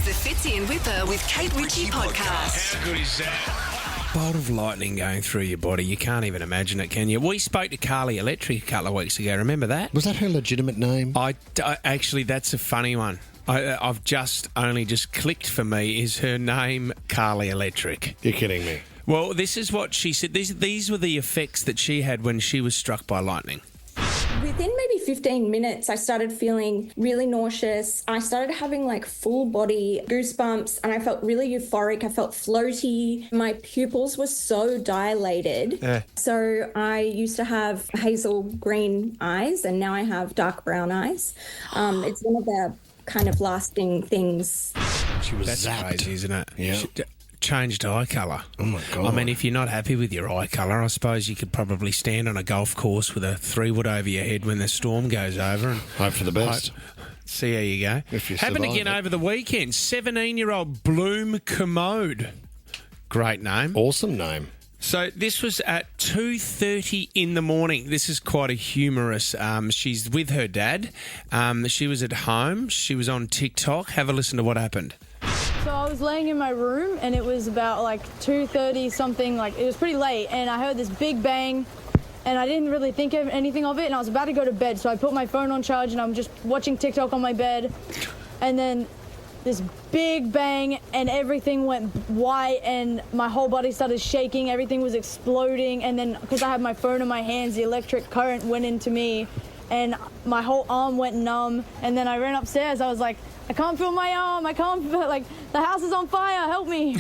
the Fitzy and Whipper with Kate Ritchie podcast. How good is that? Bolt of lightning going through your body. You can't even imagine it, can you? We spoke to Carly Electric a couple of weeks ago. Remember that? Was that her legitimate name? Actually, that's a funny one. I've just clicked for me. Is her name Carly Electric? You're kidding me. Well, this is what she said. These were the effects that she had when she was struck by lightning. Within maybe 15 minutes, I started feeling really nauseous. I started having like full body goosebumps and I felt really euphoric. I felt floaty. My pupils were so dilated. So I used to have hazel green eyes and now I have dark brown eyes. It's one of the kind of lasting things. She was That's zapped. crazy, isn't it? Yeah. Changed eye colour. Oh, my God. I mean, if you're not happy with your eye colour, I suppose you could probably stand on a golf course with a 3-wood over your head when the storm goes over and Hope for the best. see how you go. If you Happened survive again it. over the weekend. 17-year-old Bloom Commode. Great name. Awesome name. So this was at 2:30 in the morning. This is quite a humorous. She's with her dad. She was at home. She was on TikTok. Have a listen to what happened. So I was laying in my room and it was about like 2:30 something, like it was pretty late, and I heard this big bang and I didn't really think of anything of it and I was about to go to bed, so I put my phone on charge and I'm just watching TikTok on my bed, and then this big bang and everything went white and my whole body started shaking, everything was exploding, and then because I had my phone in my hands, the electric current went into me and my whole arm went numb, and then I ran upstairs. I was like, I can't feel my arm, I can't feel, like, the house is on fire, help me.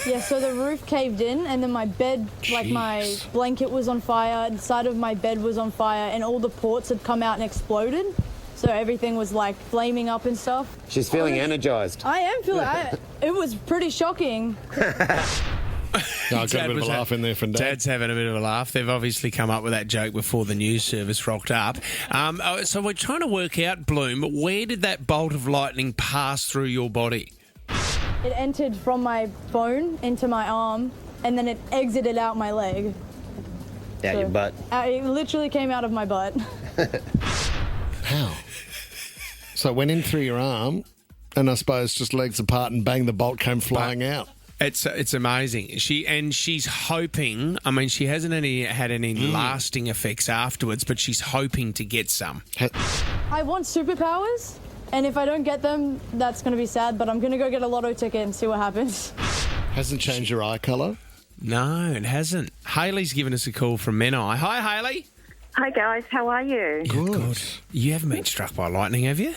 Yeah, so the roof caved in and then my bed, like my blanket was on fire, the side of my bed was on fire, and all the ports had come out and exploded. So everything was like flaming up and stuff. She's feeling energised. I am feeling, it was pretty shocking. I got a bit of a laugh in there from Dad. Dad's having a bit of a laugh. They've obviously come up with that joke before the news service rocked up. So we're trying to work out, Bloom, where did that bolt of lightning pass through your body? It entered from my phone into my arm and then it exited out my leg. Out your butt. It literally came out of my butt. How? So it went in through your arm and I suppose just legs apart and bang, the bolt came flying out. It's amazing. She's hoping. I mean, she hasn't had any lasting effects afterwards, but she's hoping to get some. I want superpowers, and if I don't get them, that's going to be sad, but I'm going to go get a lotto ticket and see what happens. Hasn't changed your eye colour? No, it hasn't. Hayley's given us a call from Menai. Hi, Hayley. Hi guys, how are you? Good. You haven't been struck by lightning, have you?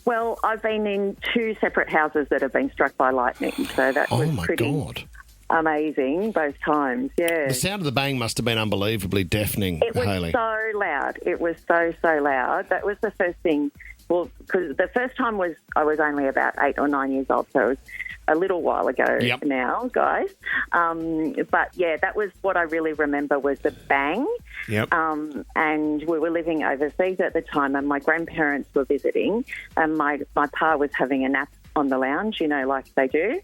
Well, I've been in 2 separate houses that have been struck by lightning, so that was pretty amazing both times, yeah. The sound of the bang must have been unbelievably deafening, It was Hayley. so loud. It was so loud. That was the first thing. Well, because the first time was I was only about 8 or 9 years old, so it was a little while ago now, guys. But, yeah, that was what I really remember was the bang. Yep. And we were living overseas at the time, and my grandparents were visiting, and my pa was having a nap on the lounge, you know, like they do.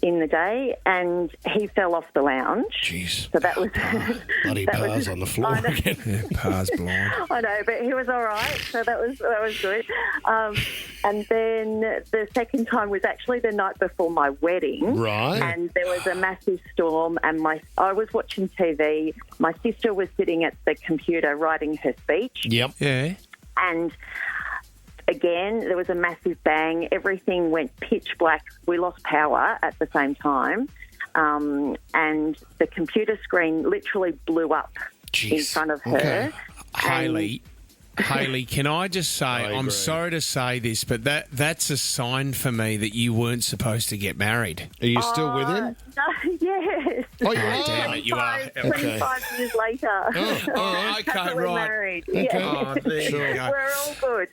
In the day, and he fell off the lounge. Jeez. So that was... Bloody Pa's on the floor again. Yeah, Pa's blind. I know, but he was all right, so that was good. And then the second time was actually the night before my wedding. Right. And there was a massive storm, and I was watching TV. My sister was sitting at the computer writing her speech. Yep. Yeah. And... again, there was a massive bang. Everything went pitch black. We lost power at the same time. And the computer screen literally blew up in front of her. Okay. Hayley, can I just say, I'm agree. sorry to say this, but that's a sign for me that you weren't supposed to get married. Are you still with him? No, yes. Oh, you are? Damn it, you are. 25 years later. Oh, okay, Happily right. married. Okay. Yeah. Oh, there you go. We're all good.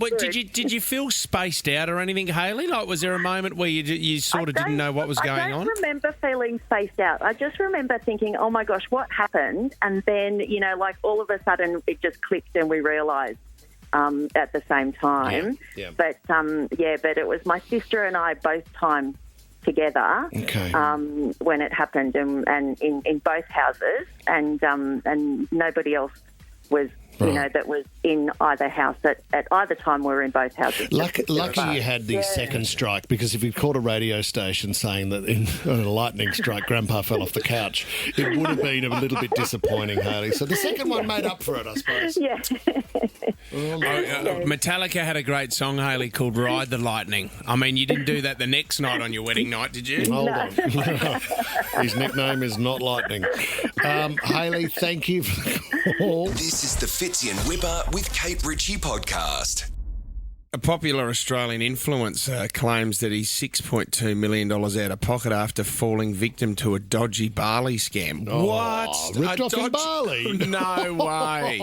But did you feel spaced out or anything, Hayley? Like, was there a moment where you sort of didn't know what was going on? I don't remember feeling spaced out. I just remember thinking, oh my gosh, what happened? And then, you know, like all of a sudden it just clicked and we realised at the same time. Yeah. But, but it was my sister and I both timed together when it happened and in both houses, and nobody else was that was in either house at either time. We were in both houses. Lucky you had the second strike, because if you'd called a radio station saying that in a lightning strike, Grandpa fell off the couch, it would have been a little bit disappointing, Hayley. So the second one made up for it, I suppose. Yeah. Metallica had a great song, Hayley, called Ride the Lightning. I mean, you didn't do that the next night on your wedding night, did you? Hold on. His nickname is not Lightning. Hayley, thank you for the call. This is the Fitzy and Whipper with Kate Ritchie podcast. A popular Australian influencer claims that he's $6.2 million out of pocket after falling victim to a dodgy Bali scam. What? Ripped off in Bali? No way.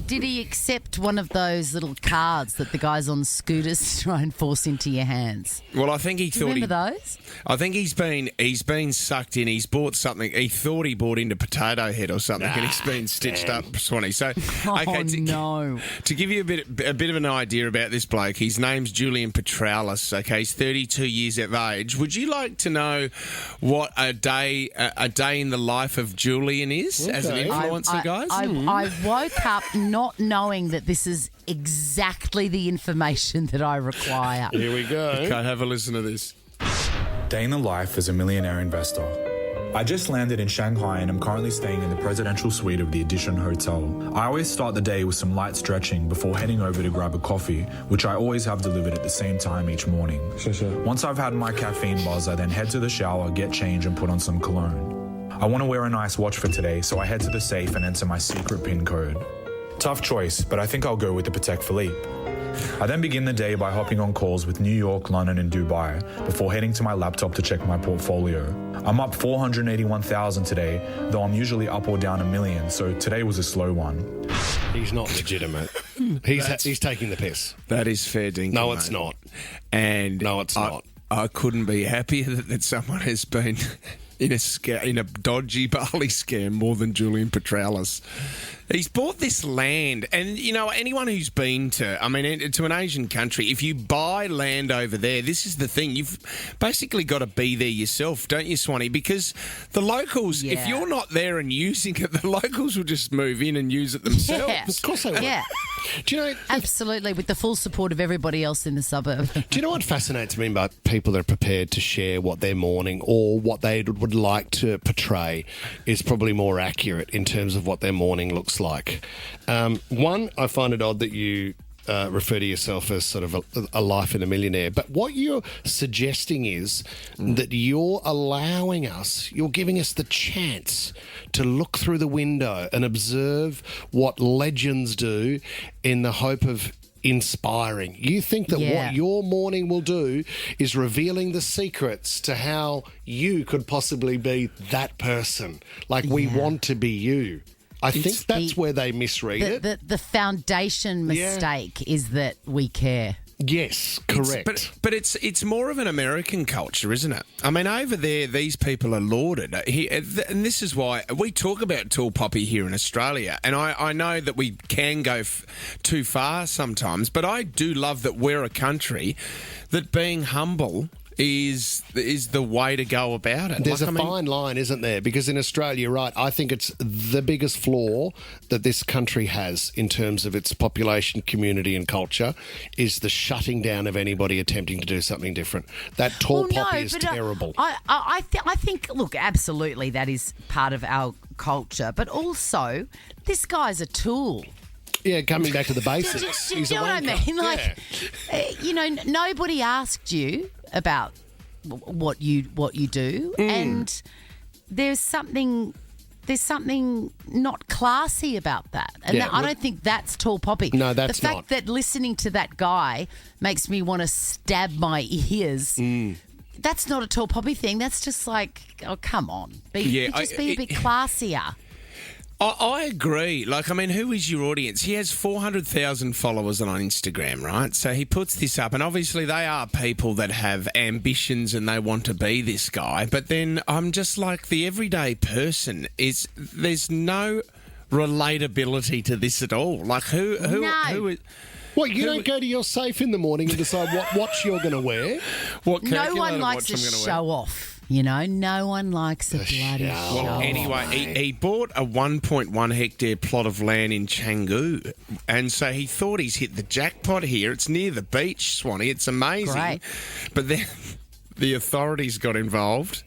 Did he accept one of those little cards that the guys on scooters try and force into your hands? Well, I think he thought Remember those? I think he's been sucked in. He's bought something. He thought he bought into Potato Head or something, and he's been stitched up, Swanee. So, no. To give you a bit of an idea about this bloke, his name's Julian Petralis. Okay, he's 32 years of age. Would you like to know what a day in the life of Julian is as an influencer, guys? I woke up not knowing that this is exactly the information that I require. Here we go. Okay, have a listen to this. Day in the life as a millionaire investor. I just landed in Shanghai and I'm currently staying in the presidential suite of the Edition Hotel. I always start the day with some light stretching before heading over to grab a coffee, which I always have delivered at the same time each morning. Once I've had my caffeine buzz, I then head to the shower, get changed and put on some cologne. I want to wear a nice watch for today, so I head to the safe and enter my secret PIN code. Tough choice, but I think I'll go with the Patek Philippe. I then begin the day by hopping on calls with New York, London and Dubai before heading to my laptop to check my portfolio. I'm up 481,000 today, though I'm usually up or down $1 million, so today was a slow one. He's not legitimate. He's taking the piss. That is fair dinkum. No, it's not. And no, it's not. I couldn't be happier that someone has been in a dodgy Bali scam more than Julian Petralis. He's bought this land, and, anyone who's been to an Asian country, if you buy land over there, this is the thing, you've basically got to be there yourself, don't you, Swanee? Because the locals, if you're not there and using it, the locals will just move in and use it themselves. Yeah. Of course they will. Yeah. Do you know? Absolutely, with the full support of everybody else in the suburb. Do you know what fascinates me about people that are prepared to share what they're mourning or what they would like to portray is probably more accurate in terms of what their mourning looks like? One, I find it odd that you refer to yourself as sort of a life in a millionaire, but what you're suggesting is that you're giving us the chance to look through the window and observe what legends do in the hope of inspiring. You think that what your mourning will do is revealing the secrets to how you could possibly be that person. Like we want to be you. I think that's where they misread it. The foundation mistake is that we care. Yes, correct. But it's more of an American culture, isn't it? I mean, over there, these people are lauded. And this is why we talk about tall poppy here in Australia. And I know that we can go too far sometimes, but I do love that we're a country that being humble is the way to go about it. There's a fine line, isn't there? Because in Australia, you're right, I think it's the biggest flaw that this country has in terms of its population, community and culture is the shutting down of anybody attempting to do something different. That tall poppy is terrible. I think, look, absolutely that is part of our culture, but also this guy's a tool. Yeah, coming back to the basics. Do you know what I mean? Like, nobody asked you about what you do, and there's something not classy about that, and I don't think that's tall poppy. No, that's not. The fact that listening to that guy makes me want to stab my ears. That's not a tall poppy thing. That's just like, oh, come on, be a bit classier. I agree. Like, I mean, who is your audience? He has 400,000 followers on Instagram, right? So he puts this up, and obviously they are people that have ambitions and they want to be this guy. But then I'm just like, the everyday person there's no relatability to this at all. Like, who is... What, you don't go to your safe in the morning and decide what watch you're going to wear? No one likes to show off. You know, no one likes a bloody show. Well, anyway, he bought a 1.1 hectare plot of land in Canggu, and so he thought he's hit the jackpot here. It's near the beach, Swanee. It's amazing. Great. But then the authorities got involved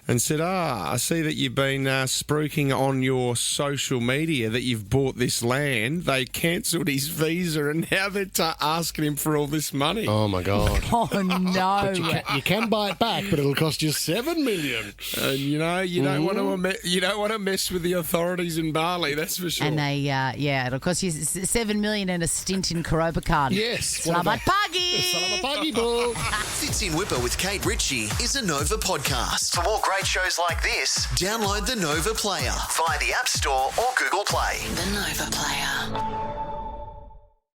and said, I see that you've been spruiking on your social media that you've bought this land. They cancelled his visa and now they're asking him for all this money. Oh, my God. Oh, no. You can buy it back, but it'll cost you $7 million. And, you don't want to mess with the authorities in Bali, that's for sure. And they, it'll cost you $7 million and a stint in Karobakan. Yes. Selamat pagi. Selamat pagi, boo. Fits in Whipper with Kate Ritchie is a Nova podcast. For more great shows like this, download the Nova Player via the App Store or Google Play. The Nova Player.